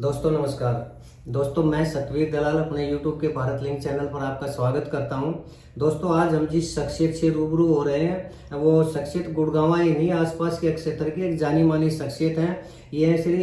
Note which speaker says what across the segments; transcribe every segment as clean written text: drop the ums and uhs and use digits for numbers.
Speaker 1: दोस्तों नमस्कार। दोस्तों मैं सतवीर दलाल अपने YouTube के भारत लिंक चैनल पर आपका स्वागत करता हूं। दोस्तों आज हम जिस शख्सियत से रूबरू हो रहे हैं वो शख्सियत गुड़गांव ही नहीं, आसपास के क्षेत्र की एक जानी मानी शख्सियत है। ये है श्री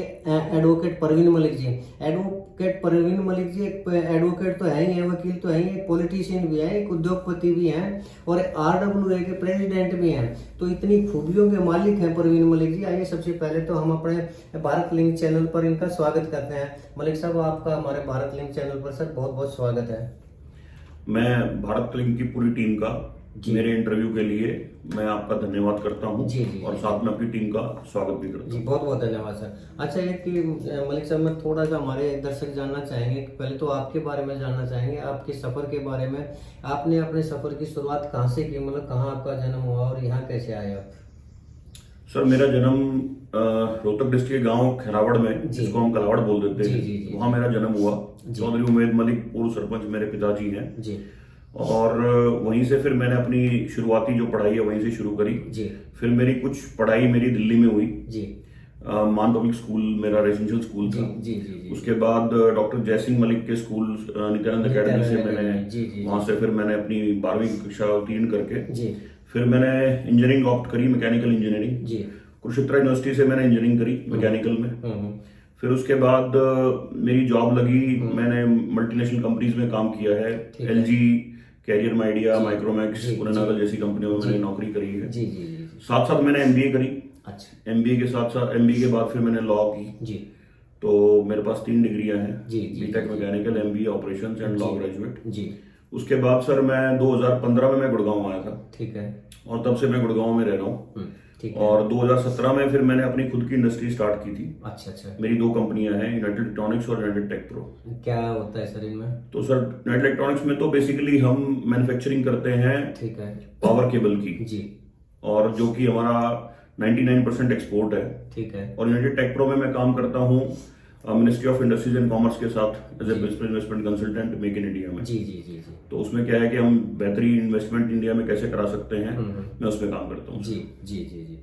Speaker 1: एडवोकेट परवीन मलिक जी। एडवोकेट परवीन मलिक जी एक एडवोकेट तो है ही है, वकील तो है ही, एक पॉलिटिशियन भी है, एक उद्योगपति भी हैं और RWA के प्रेसिडेंट भी हैं। तो इतनी खूबियों के मालिक हैं परवीन मलिक जी। आइए सबसे पहले तो हम अपने भारत लिंक चैनल पर इनका स्वागत करते हैं। मलिक साहब आपका हमारे भारत लिंक चैनल पर सर बहुत बहुत स्वागत है।
Speaker 2: मैं भारत लिंक की पूरी टीम का मेरे इंटरव्यू के लिए मैं आपका धन्यवाद करता हूं और साथ में आपकी टीम का स्वागत भी करता हूं।
Speaker 1: जी बहुत बहुत धन्यवाद सर। अच्छा एक कि मलिक साहब मैं थोड़ा सा हमारे दर्शक जानना चाहेंगे, पहले तो आपके बारे में जानना चाहेंगे, आपके सफर के बारे में। आपने अपने सफर की शुरुआत कहाँ से की, मतलब कहाँ आपका जन्म हुआ और यहाँ कैसे आए आप?
Speaker 2: सर मेरा जन्म रोहतक डिस्ट्रिक्ट के गांव खैरावड़ में, जिसको हम कलावड़ बोल देते हैं, वहाँ मेरा जन्म हुआ। चौधरी उमेद मलिक पूर्व सरपंच मेरे पिताजी हैं जी। और वहीं से फिर मैंने अपनी शुरुआती जो पढ़ाई है वहीं से शुरू करी जी। फिर मेरी कुछ पढ़ाई मेरी दिल्ली में हुई जी। मान पब्लिक स्कूल मेरा रेजिडेंशियल स्कूल था जी। उसके बाद डॉक्टर जयसिंह मलिक के स्कूल नित्यानंद अकेडमी से मैंने वहां से फिर मैंने अपनी 12वीं कक्षा उत्तीर्ण करके फिर मैंने इंजीनियरिंग ऑप्ट करी, मैकेनिकल इंजीनियरिंग जी। कुरुक्षेत्र यूनिवर्सिटी से मैंने इंजीनियरिंग करी मैकेनिकल में। फिर उसके बाद मेरी जॉब लगी, मैंने मल्टीनेशनल कंपनीज में काम किया है, LG, कैरियर माइडिया, माइक्रोमैक्स, पुरानागल जैसी कंपनियों में मैंने नौकरी करी है। साथ साथ मैंने MBA करी। अच्छा। MBA के साथ साथ MBA के बाद फिर मैंने लॉ की जी। तो मेरे पास 3 डिग्रियां हैं, BTech mechanical, MBA operations and law graduate जी। उसके बाद सर मैं 2015 में मैं गुड़गांव आया था। ठीक है। और तब से मैं गुड़गांव में रह रहा हूँ। और 2017 में फिर मैंने अपनी खुद की इंडस्ट्री स्टार्ट की थी। अच्छा। मेरी 2 कंपनियां हैं, यूनाइटेड इलेक्ट्रॉनिक्स और यूनाइटेड टेक प्रो। क्या होता है सर इनमें? तो सर यूनाइटेड इलेक्ट्रॉनिक्स में तो बेसिकली हम मैन्युफैक्चरिंग करते हैं ठीक है पावर केबल की जी। और जो कि हमारा 99% एक्सपोर्ट है ठीक है। और यूनाइटेड टेक प्रो में मैं काम करता हूँ ministry of industries and commerce के साथ as a principal investment consultant make in India में जी। तो उसमें क्या है कि हम बेहतरीन इन्वेस्टमेंट इंडिया में कैसे करा सकते हैं, मैं उसमें काम करता हूँ जी।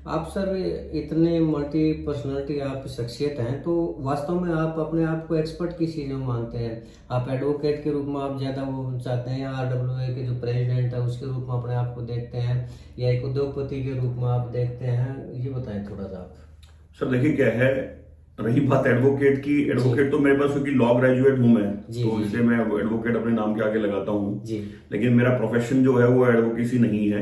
Speaker 1: आप सर इतने मल्टी पर्सनालिटी आप शख्सियत हैं, तो वास्तव में आप अपने आप को एक्सपर्ट किस चीज़ में मानते हैं? आप एडवोकेट के रूप में आप ज़्यादा वो चाहते हैं, या RWA के जो प्रेसिडेंट है उसके रूप में अपने आप को देखते हैं, या एक उद्योगपति के रूप में आप देखते हैं? ये बताएं थोड़ा सा आप।
Speaker 2: सर देखिए क्या है, रही बात एडवोकेट की, एडवोकेट तो मेरे पास क्योंकि लॉ ग्रेजुएट हूं मैं तो इसलिए मैं एडवोकेट अपने नाम के आगे लगाता हूं। लेकिन मेरा प्रोफेशन जो है वो एडवोकेसी नहीं है।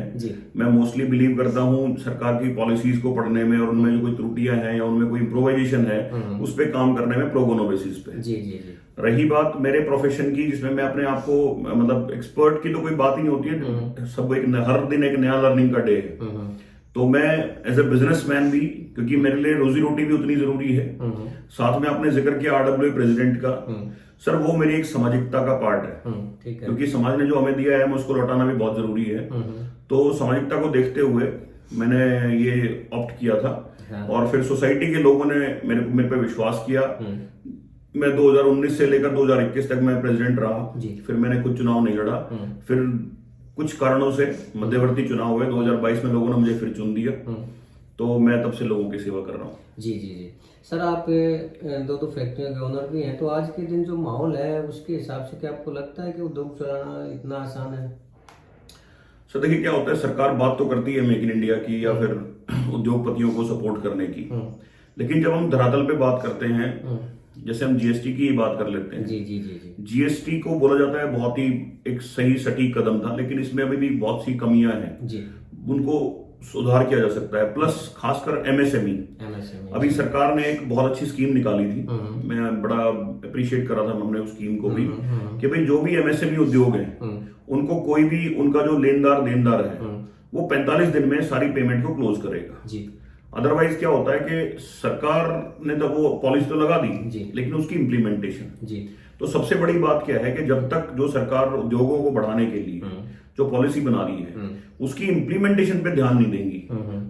Speaker 2: मैं मोस्टली बिलीव करता हूं सरकार की पॉलिसीज को पढ़ने में और उनमें जो कोई त्रुटियां हैं या उनमें कोई इम्प्रोवाइजेशन है उस पर काम करने में प्रो बोनो बेसिस पे। रही बात मेरे प्रोफेशन की, जिसमें मैं अपने आप को मतलब एक्सपर्ट की तो कोई बात ही नहीं होती है, सब एक हर दिन एक नया लर्निंग का डे है। तो मैं एज ए बिजनेसमैन भी, क्योंकि मेरे लिए रोजी रोटी भी उतनी जरूरी है, साथ में आपने जिक्र किया RWA प्रेसिडेंट का, सर वो मेरी एक सामाजिकता का पार्ट है क्योंकि समाज ने जो हमें दिया है उसको लौटाना भी बहुत जरूरी है। तो सामाजिकता को देखते हुए मैंने ये ऑप्ट किया था और फिर सोसाइटी के लोगों ने मेरे पे विश्वास किया। मैं 2019 से लेकर 2021 तक मैं प्रेसिडेंट रहा। फिर मैंने कुछ चुनाव नहीं लड़ा, फिर कुछ कारणों से मध्यवर्ती चुनाव हुए 2022 में, लोगों ने मुझे फिर चुन दिया। तो मैं तब से लोगों की सेवा कर रहा हूँ
Speaker 1: जी। सर आप 2 फैक्ट्रियों के ओनर भी हैं, तो आज के दिन जो माहौल है उसके हिसाब से क्या आपको लगता है कि उद्योग चलाना इतना आसान है?
Speaker 2: सर देखिए क्या होता है, सरकार बात तो करती है मेक इन इंडिया की या फिर उद्योगपतियों को सपोर्ट करने की, लेकिन जब हम धरातल पे बात करते हैं, जैसे हम GST की बात कर लेते हैं जी। GST को बोला जाता है बहुत ही एक सही सटीक कदम था, लेकिन इसमें अभी भी बहुत सी कमियां हैं जी। उनको सुधार किया जा सकता है। प्लस खासकर MSME अभी सरकार ने एक बहुत अच्छी स्कीम निकाली थी, मैं बड़ा अप्रिशिएट कर रहा था हमने उस स्कीम को भी, कि भाई जो भी MSME उद्योग है उनको कोई भी उनका जो लेनदार देनदार है वो 45 दिन में सारी पेमेंट को क्लोज करेगा जी। अदरवाइज क्या होता है कि सरकार ने तो वो पॉलिसी तो लगा दी लेकिन उसकी इम्प्लीमेंटेशन जी। तो सबसे बड़ी बात क्या है कि जब तक जो सरकार उद्योगों को बढ़ाने के लिए जो पॉलिसी बना रही है उसकी इम्प्लीमेंटेशन पे ध्यान नहीं देंगी,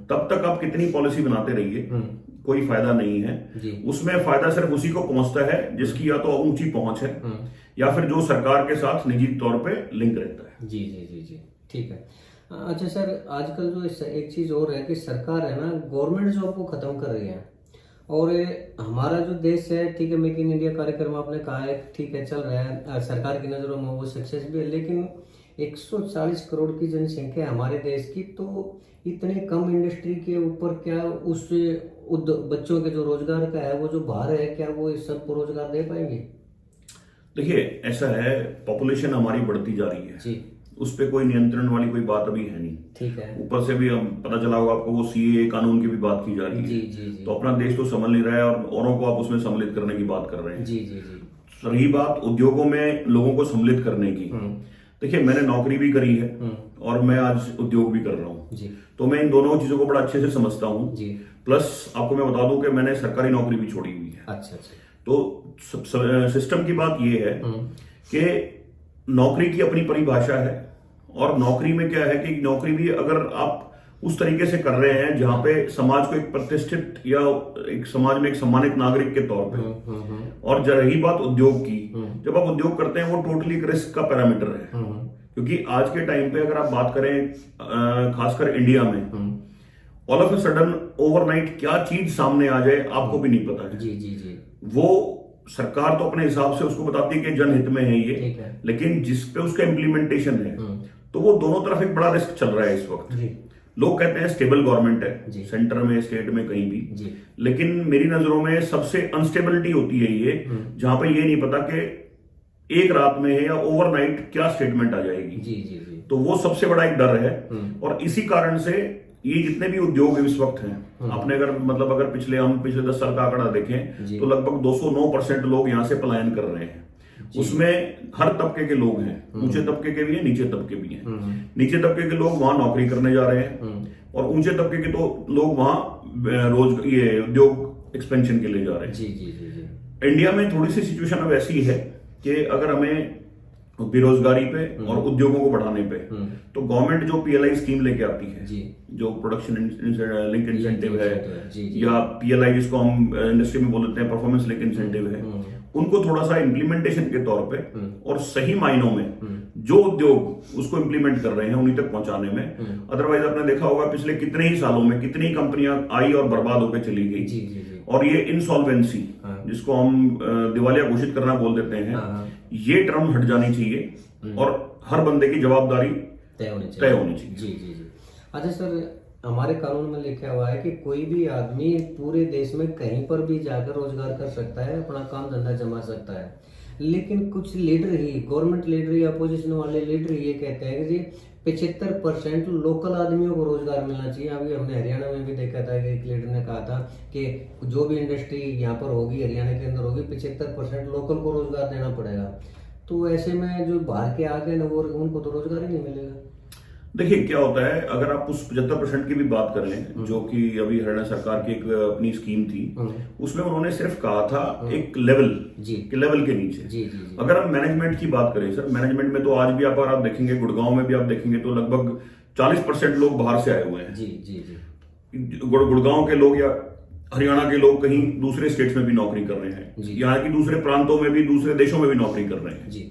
Speaker 2: तब तक आप कितनी पॉलिसी बनाते रहिए कोई फायदा नहीं है। उसमें फायदा सिर्फ उसी को पहुंचता है जिसकी या तो ऊंची पहुंच है या फिर जो सरकार के साथ निजी तौर पे लिंक रहता है
Speaker 1: जी। ठीक है। अच्छा सर, आजकल जो एक चीज और है कि सरकार है ना गवर्नमेंट जॉब को खत्म कर रही है और हमारा जो देश है, ठीक है, मेक इन इंडिया कार्यक्रम आपने कहा है, ठीक है, चल रहा है, सरकार की नज़रों में वो सक्सेस भी है, लेकिन 140 करोड़ की जनसंख्या है हमारे देश की, तो इतने कम इंडस्ट्री के ऊपर क्या उस बच्चों के जो रोजगार का है, वो जो भार है, क्या वो इस सबको रोजगार दे पाएंगे?
Speaker 2: देखिए, ऐसा है, पॉपुलेशन हमारी बढ़ती जा रही है
Speaker 1: जी,
Speaker 2: उस पे कोई नियंत्रण वाली कोई बात अभी है नहीं।
Speaker 1: ठीक है।
Speaker 2: ऊपर से भी हम पता चला होगा आपको, वो सीएए कानून की भी बात की जा रही है।
Speaker 1: जी जी जी।
Speaker 2: तो अपना देश तो संभल नहीं रहा है और औरों को आप उसमें सम्मिलित करने की बात कर रहे हैं।
Speaker 1: जी जी जी।
Speaker 2: रही बात उद्योगों में लोगों को सम्मिलित करने की, देखिए मैंने नौकरी भी करी है और मैं आज उद्योग भी कर रहा हूँ
Speaker 1: जी।
Speaker 2: तो मैं इन दोनों चीजों को बड़ा अच्छे से समझता हूँ
Speaker 1: जी।
Speaker 2: प्लस आपको मैं बता दूं कि मैंने सरकारी नौकरी भी छोड़ी हुई है।
Speaker 1: अच्छा अच्छा।
Speaker 2: तो सिस्टम की बात यह है कि नौकरी की अपनी परिभाषा है और नौकरी में क्या है कि नौकरी भी अगर आप उस तरीके से कर रहे हैं जहां पे समाज को एक प्रतिष्ठित या एक समाज में एक सम्मानित नागरिक के तौर पे, और जब रही बात उद्योग की, जब आप उद्योग करते हैं वो टोटली एक रिस्क का पैरामीटर है। क्योंकि आज के टाइम पे अगर आप बात करें खासकर इंडिया में, all of a sudden overnight क्या चीज सामने आ जाए आपको भी नहीं पता है।
Speaker 1: जी जी जी।
Speaker 2: वो सरकार तो अपने हिसाब से उसको बताती है कि जनहित में है ये, लेकिन जिस पे उसका इम्प्लीमेंटेशन है तो वो दोनों तरफ एक बड़ा रिस्क चल रहा है इस वक्त। लोग कहते हैं स्टेबल गवर्नमेंट है, सेंटर में स्टेट में कहीं भी, लेकिन मेरी नजरों में सबसे अनस्टेबिलिटी होती है ये जहां पे ये नहीं पता कि एक रात में है या ओवरनाइट क्या स्टेटमेंट आ जाएगी।
Speaker 1: जी जी जी।
Speaker 2: तो वो सबसे बड़ा एक डर है और इसी कारण से ये जितने भी उद्योग इस वक्त हैं, आपने अगर अगर पिछले 10 साल का आंकड़ा देखें तो लगभग 209% लोग यहाँ से पलायन कर रहे हैं। उसमें हर तबके के लोग हैं, ऊंचे तबके के भी हैं, नीचे तबके भी हैं। नीचे तबके के लोग वहां नौकरी करने जा रहे हैं और ऊंचे तबके के तो लोग वहां ये उद्योग एक्सपेंशन के लिए जा रहे हैं।
Speaker 1: जी जी जी जी।
Speaker 2: इंडिया में थोड़ी सी सिचुएशन अब ऐसी है कि अगर हमें बेरोजगारी पे और उद्योगों को बढ़ाने पे तो गवर्नमेंट जो पीएलआई स्कीम लेके आती है, जो प्रोडक्शन लिंक इंसेंटिव है या पीएलआई जिसको हम इंडस्ट्री में बोल देते हैं परफॉर्मेंस लिंक इंसेंटिव है, उनको थोड़ा सा इम्प्लीमेंटेशन के तौर पे और सही मायनों में जो उद्योग उसको इम्प्लीमेंट कर रहे हैं उन्हीं तक पहुंचाने में। अदरवाइज आपने देखा होगा पिछले कितने ही सालों में कितनी कंपनियां आई और बर्बाद होकर चली गई। और ये इंसॉल्वेंसी जिसको हम दिवालिया घोषित करना बोल देते हैं, ये टर्म हट जानी चाहिए और हर बंदे की जवाबदारी तय होनी चाहिए।
Speaker 1: जी जी जी। अच्छा सर, हमारे कानून में लिखा हुआ है कि कोई भी आदमी पूरे देश में कहीं पर भी जाकर रोजगार कर सकता है, अपना काम धंधा जमा सकता है, लेकिन कुछ लीडर ही, गवर्नमेंट लीडर या अपोजिशन वाले लीडर ये कहते हैं कि 75% लोकल आदमियों को रोजगार मिलना चाहिए। अभी हमने हरियाणा में भी देखा था कि एक लीडर ने कहा था कि जो भी इंडस्ट्री यहाँ पर होगी, हरियाणा के अंदर होगी, 75% लोकल को रोजगार देना पड़ेगा। तो ऐसे में जो बाहर के आ गए ना, वो उनको तो रोजगार ही नहीं मिलेगा।
Speaker 2: देखिए क्या होता है, अगर आप उस 75% की भी बात कर लें जो कि अभी हरियाणा सरकार की एक अपनी स्कीम थी, उसमें उन्होंने सिर्फ कहा था एक लेवल के नीचे। अगर हम मैनेजमेंट की बात करें सर, मैनेजमेंट में तो आज भी आप देखेंगे, गुड़गांव में भी आप देखेंगे तो लगभग 40% लोग बाहर से आए हुए हैं।
Speaker 1: जी जी जी।
Speaker 2: गुड़गांव के लोग या हरियाणा के लोग कहीं दूसरे स्टेट्स में भी नौकरी कर रहे हैं, यहाँ की दूसरे प्रांतों में भी, दूसरे देशों में भी नौकरी कर रहे हैं।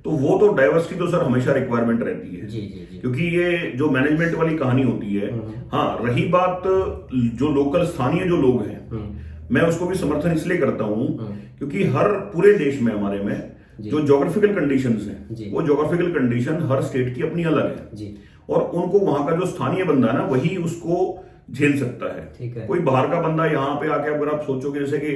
Speaker 2: तो वो तो डाइवर्सिटी तो सर हमेशा रिक्वायरमेंट रहती है।
Speaker 1: जी जी जी।
Speaker 2: क्योंकि ये जो मैनेजमेंट वाली कहानी होती है, हाँ, रही बात जो लोकल स्थानीय जो लोग हैं, मैं उसको भी समर्थन इसलिए करता हूं क्योंकि हर पूरे देश में हमारे में जो ज्योग्राफिकल कंडीशंस हैं, वो ज्योग्राफिकल कंडीशन हर स्टेट की अपनी अलग है और उनको वहां का जो स्थानीय बंदा है ना, वही उसको झेल सकता है। कोई बाहर का बंदा यहाँ पे आके, अगर आप सोचोगे जैसे कि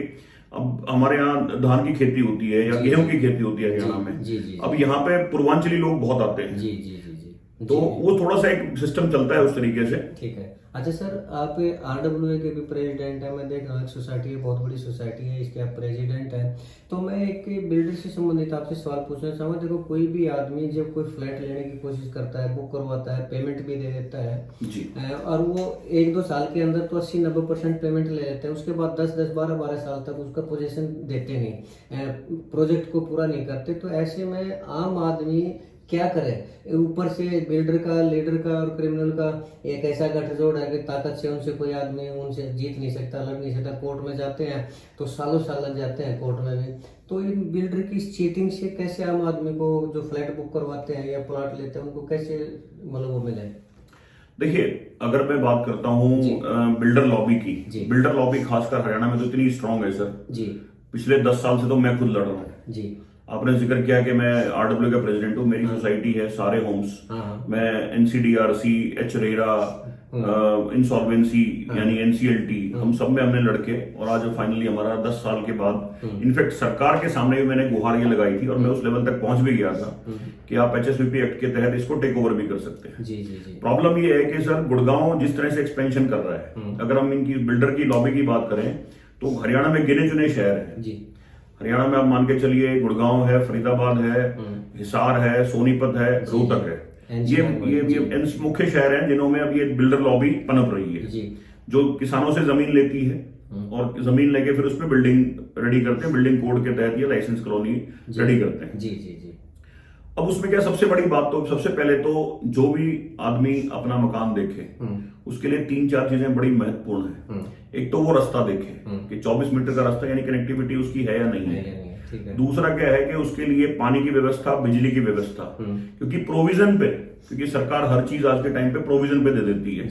Speaker 2: अब हमारे यहाँ धान की खेती होती है या गेहूं की खेती होती है हरियाणा में, अब यहाँ पे पूर्वांचली लोग बहुत आते हैं। जी जी जी जी। तो वो थोड़ा सा एक सिस्टम चलता है उस तरीके से।
Speaker 1: ठीक है। अच्छा सर, आप आरडब्ल्यूए के भी प्रेसिडेंट है, मैं देख रहा हूँ, एक सोसाइटी है, बहुत बड़ी सोसाइटी है, इसके आप प्रेसिडेंट हैं। तो मैं एक बिल्डर से संबंधित आपसे सवाल पूछना चाहूँगा। देखो, कोई भी आदमी जब कोई फ्लैट लेने की कोशिश करता है, बुक करवाता है, पेमेंट भी दे देता है
Speaker 2: जी,
Speaker 1: और वो 1-2 साल के अंदर तो 80-90% पेमेंट ले लेते हैं, उसके बाद 10-10, 12-12 साल तक उसका पोजीशन देते नहीं, प्रोजेक्ट को पूरा नहीं करते। तो ऐसे में आम आदमी क्या करे? ऊपर से बिल्डर का, लीडर का और क्रिमिनल का एक ऐसा गठजोड़ है कि ताकत से उनसे कोई आदमी उनसे जीत नहीं सकता, लड़ नहीं सकता। कोर्ट में जाते हैं तो सालों साल लग जाते हैं कोर्ट में भी। तो इन बिल्डर की चीटिंग से कैसे आम आदमी को जो फ्लैट बुक करवाते हैं या प्लॉट लेते हैं, उनको कैसे वो मिले?
Speaker 2: देखिए, अगर मैं बात करता हूँ बिल्डर लॉबी की, बिल्डर लॉबी खासकर हरियाणा में तो इतनी स्ट्रांग है सर जी। पिछले 10 साल से तो मैं खुद लड़ रहा हूँ जी। आपने जिक्र किया कि मैं RW का प्रेसिडेंट हूँ, मेरी सोसाइटी है सारे होम्स, मैं NCDRC, HRERA, इंसॉल्वेंसी यानी NCLT, हम सब में हमने लड़के, और आज फाइनली हमारा 10 साल के बाद, इनफैक्ट सरकार के सामने भी मैंने गुहार ये लगाई थी और मैं उस लेवल तक पहुंच भी गया था कि आप HSVP एक्ट के तहत इसको टेक ओवर भी कर सकते हैं जी जी जी। प्रॉब्लम ये है कि सर गुड़गांव जिस तरह से एक्सपेंशन कर रहा है, अगर हम इनकी बिल्डर की लॉबी की बात करें तो हरियाणा में गिने चुने शहर है जी। हरियाणा में आप मान के चलिए गुड़गांव है, फरीदाबाद है, हिसार है, सोनीपत है, रोहतक है, ये मुख्य शहर हैं जिन्होंने अब ये बिल्डर लॉबी पनप रही है जी। जो किसानों से जमीन लेती है और जमीन लेके फिर उस पर बिल्डिंग रेडी करते हैं, बिल्डिंग कोड के तहत ये लाइसेंस कॉलोनी रेडी करते हैं जी जी जी। अब उसमें क्या सबसे बड़ी बात, तो सबसे पहले तो जो भी आदमी अपना मकान देखे उसके लिए 3-4 चीजें बड़ी महत्वपूर्ण है। एक तो वो रास्ता देखे कि 24 मीटर का रास्ता यानी कनेक्टिविटी उसकी है या नहीं है। दूसरा क्या है कि उसके लिए पानी की व्यवस्था, बिजली की व्यवस्था, क्योंकि प्रोविजन पे, क्योंकि सरकार हर चीज आज के टाइम पे प्रोविजन पे दे देती है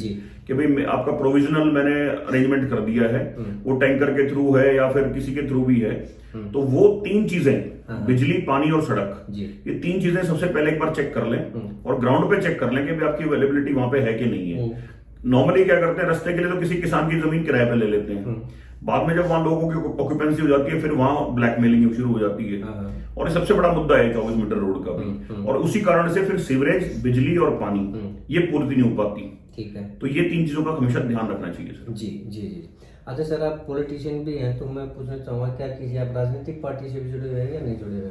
Speaker 2: कि भाई आपका प्रोविजनल मैंने अरेंजमेंट कर दिया है, वो टैंकर के थ्रू है या फिर किसी के थ्रू भी है, तो वो 3 चीजें, बिजली, पानी और सड़क, ये 3 चीजें सबसे पहले एक बार चेक कर लें और ग्राउंड पे चेक कर लें कि भाई आपकी अवेलेबिलिटी वहां पे है कि नहीं है। नॉर्मली क्या करते हैं, रास्ते के लिए तो किसी किसान की जमीन किराए पे ले लेते हैं, बाद में जब वहां लोगों की ऑक्यूपेंसी हो जाती है फिर वहां ब्लैकमेलिंग शुरू हो जाती है, और ये सबसे बड़ा मुद्दा है 24 मीटर रोड का भी, और उसी कारण से फिर सीवरेज, बिजली और पानी ये पूर्ति नहीं हो पाती। ठीक है, तो ये 3 चीजों का हमेशा ध्यान रखना चाहिए सर जी जी जी। अच्छा सर, आप पॉलिटिशियन भी हैं तो मैं पूछना चाहूंगा क्या कीजिए, आप राजनीतिक पार्टी से भी जुड़े हुए हैं या नहीं जुड़े हुए?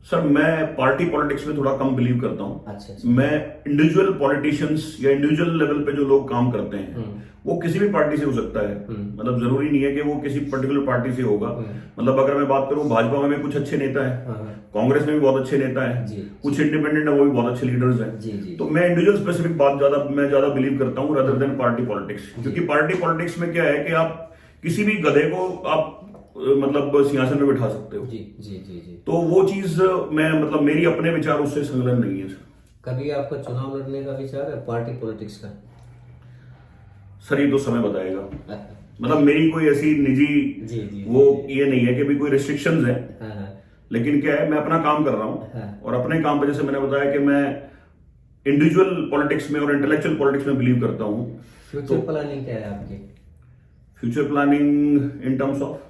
Speaker 2: सर मैं पार्टी पॉलिटिक्स में थोड़ा कम बिलीव करता हूँ। अच्छा। मैं इंडिविजुअल पॉलिटिशियंस या इंडिविजुअल लेवल पे जो लोग काम करते हैं वो किसी भी पार्टी से हो सकता है, मतलब जरूरी नहीं है कि वो किसी पर्टिकुलर पार्टी से होगा। मतलब अगर मैं बात करूं भाजपा में कुछ अच्छे नेता हैं, कांग्रेस में भी बहुत अच्छे नेता हैं, कुछ इंडिपेंडेंट है वो भी बहुत अच्छे लीडर्स हैं, तो मैं इंडिविजुअल स्पेसिफिक बात ज्यादा बिलीव करता हूँ रादर देन पार्टी पॉलिटिक्स। क्योंकि पार्टी पॉलिटिक्स में क्या है कि आप किसी भी गधे को आप मतलब सिंहासन में बिठा सकते हो जी जी जी जी। तो वो चीज मैं मतलब मेरी अपने विचार उससे संलग्न नहीं है सर। कभी आपका चुनाव लड़ने का विचार है पार्टी पॉलिटिक्स का? सर ये तो समय बताएगा, मतलब मेरी कोई ऐसी निजी जी, जी, वो ये नहीं है कि भी कोई रिस्ट्रिक्शंस है, लेकिन क्या है मैं अपना काम कर रहा हूँ और अपने काम पे जैसे मैंने बताया कि मैं इंडिविजुअल पॉलिटिक्स में और इंटेलेक्चुअल पॉलिटिक्स में बिलीव करता हूँ। फ्यूचर प्लानिंग क्या है आपकी? Future planning in terms of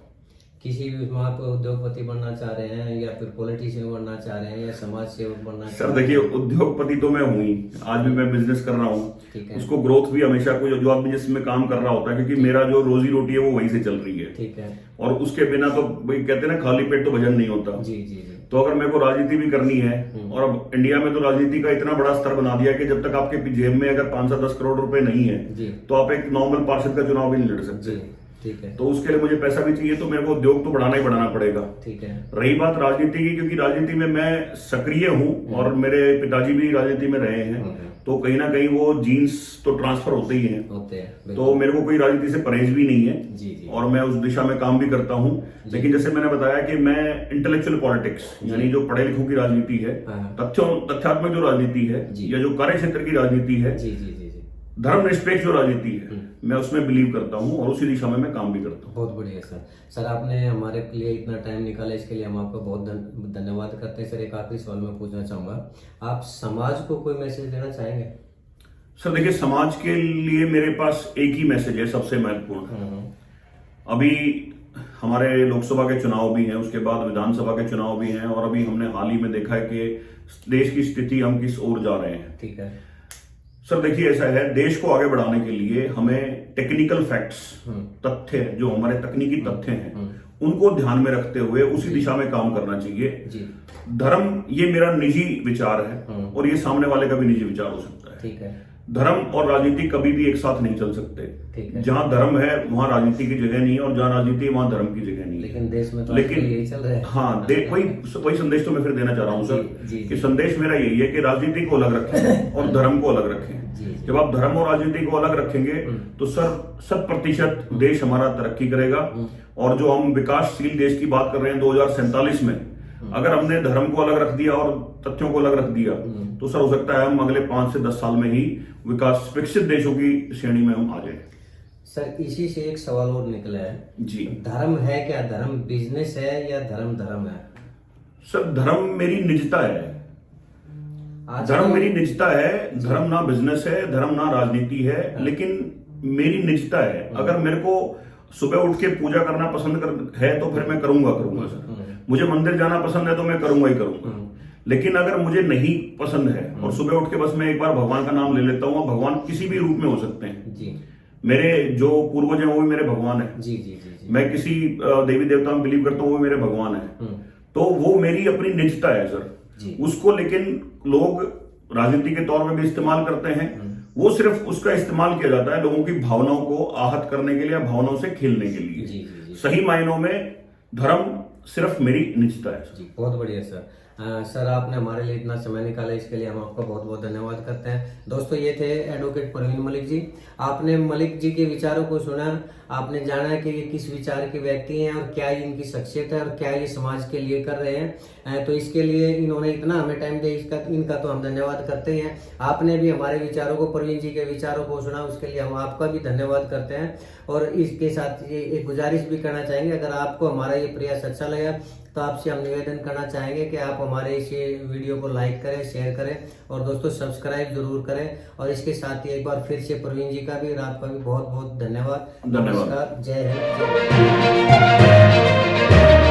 Speaker 2: किसी भी वहाँ पे उद्योगपति बनना चाह रहे हैं या फिर पॉलिटिशियन बनना चाह रहे हैं या समाज सेवक बनना चाह रहे हैं? सर देखिए, उद्योगपति तो मैं हूँ ही, आज भी मैं बिजनेस कर रहा हूँ, उसको ग्रोथ भी हमेशा कोई जो आदमी जिसमें काम कर रहा होता है, क्योंकि मेरा जो रोजी रोटी है वो वहीं से चल रही है। ठीक है, और उसके बिना तो भाई कहते हैं ना खाली पेट तो भजन नहीं होता जी जी जी। तो अगर मेरे को राजनीति भी करनी है, और अब इंडिया में तो राजनीति का इतना बड़ा स्तर बना दिया कि जब तक आपके जेब में अगर 5 से 10 करोड़ रुपए नहीं है तो आप एक नॉर्मल पार्षद का चुनाव भी नहीं लड़ सकते। ठीक है, तो उसके लिए मुझे पैसा भी चाहिए, तो मेरे को उद्योग तो बढ़ाना ही बढ़ाना पड़ेगा। ठीक है, रही बात राजनीति की, क्योंकि राजनीति में मैं सक्रिय हूँ और मेरे पिताजी भी राजनीति में रहे हैं, तो कहीं ना कहीं वो जीन्स तो ट्रांसफर होते ही हैं, तो मेरे को कोई राजनीति से परहेज भी नहीं है जी जी। और मैं उस दिशा में काम भी करता हूँ, लेकिन जैसे मैंने बताया कि मैं इंटेलेक्चुअल पॉलिटिक्स यानी जो पढ़े लिखों की राजनीति है, तथ्यात्मक जो राजनीति है या जो कार्य क्षेत्र की राजनीति है, धर्मनिरपेक्ष जो राजनीति है, मैं उसमें बिलीव करता हूं और उसी दिशा में मैं काम भी करता हूं। बहुत बढ़िया सर। सर आपने हमारे लिए इतना टाइम निकाला, इसके लिए हम आपका बहुत धन्यवाद करते हैं। सर एक आखिरी सवाल मैं पूछना चाहूंगा, आप समाज को कोई मैसेज देना चाहेंगे? सर देखिए, समाज के लिए मेरे पास एक ही मैसेज है सबसे महत्वपूर्ण। अभी हमारे लोकसभा के चुनाव भी हैं, उसके बाद विधानसभा के चुनाव भी हैं, और अभी हमने हाल ही में देखा है कि देश की स्थिति हम किस ओर जा रहे हैं। ठीक है सर, देखिए ऐसा है, देश को आगे बढ़ाने के लिए हमें टेक्निकल फैक्ट्स, तथ्य जो हमारे तकनीकी तथ्य हैं उनको ध्यान में रखते हुए उसी दिशा में काम करना चाहिए। धर्म ये मेरा निजी विचार है और ये सामने वाले का भी निजी विचार हो सकता है। ठीक है, धर्म और राजनीति कभी भी एक साथ नहीं चल सकते। जहां धर्म है वहां राजनीति की जगह नहीं है, और जहां राजनीति है वहां धर्म की जगह नहीं है। लेकिन देश में तो यही चल रहा है। हाँ, वही संदेश तो मैं फिर देना चाह रहा हूँ सर, कि संदेश मेरा यही है कि राजनीति को अलग रखें और धर्म को अलग रखें। जब आप धर्म और राजनीति को अलग रखेंगे तो सर 100% देश हमारा तरक्की करेगा, और जो हम विकासशील देश की बात कर रहे हैं 2047 में, अगर हमने धर्म को अलग रख दिया और तथ्यों को अलग रख दिया तो सर हो सकता है हम अगले 5 से 10 साल में ही विकसित देशों की श्रेणी में हम आ जाए।
Speaker 1: सर इसी से एक सवाल और निकला है
Speaker 2: जी,
Speaker 1: धर्म है क्या, धर्म बिजनेस है या धर्म धर्म है?
Speaker 2: सर धर्म मेरी निजता है, धर्म मेरी निजता है, धर्म ना बिजनेस है, धर्म ना राजनीति है, लेकिन मेरी निजता है। अगर मेरे को सुबह उठ के पूजा करना पसंद है तो फिर मैं करूंगा सर। मुझे मंदिर जाना पसंद है तो मैं करूंगा ही करूंगा। लेकिन अगर मुझे नहीं पसंद है और सुबह उठ के बस मैं एक बार भगवान का नाम ले लेता हूँ, भगवान किसी भी रूप में हो सकते हैं
Speaker 1: जी।
Speaker 2: मेरे जो पूर्वज हैं वो भी मेरे भगवान है
Speaker 1: जी जी जी जी।
Speaker 2: मैं किसी देवी देवता में बिलीव करता हूँ वो मेरे भगवान है, तो वो मेरी अपनी निजता है सर। उसको लेकिन लोग राजनीति के तौर में भी इस्तेमाल करते हैं, वो सिर्फ उसका इस्तेमाल किया जाता है लोगों की भावनाओं को आहत करने के लिए या भावनाओं से खेलने के लिए।
Speaker 1: जी, जी, जी।
Speaker 2: सही मायनों में धर्म सिर्फ मेरी निजता है।
Speaker 1: जी बहुत बढ़िया सर। सर आपने हमारे लिए इतना समय निकाला, इसके लिए हम आपका बहुत बहुत धन्यवाद करते हैं। दोस्तों ये थे एडवोकेट परवीन मलिक जी। आपने मलिक जी के विचारों को सुना, आपने जाना कि ये किस विचार के व्यक्ति हैं और क्या इनकी शख्सियत है और क्या ये समाज के लिए कर रहे हैं। तो इसके लिए इन्होंने इतना हमें टाइम दिया, इनका तो हम धन्यवाद करते हैं। आपने भी हमारे विचारों को, परवीन जी के विचारों को सुना, उसके लिए हम आपका भी धन्यवाद करते हैं। और इसके साथ ये एक गुजारिश भी करना चाहेंगे, अगर आपको हमारा ये प्रयास अच्छा लगा तो आपसे हम निवेदन करना चाहेंगे कि आप हमारे इस वीडियो को लाइक करें, शेयर करें और दोस्तों सब्सक्राइब जरूर करें। और इसके साथ ही एक बार फिर से परवीन जी का भी और आपका भी बहुत बहुत धन्यवाद। नमस्कार, जय हिंद।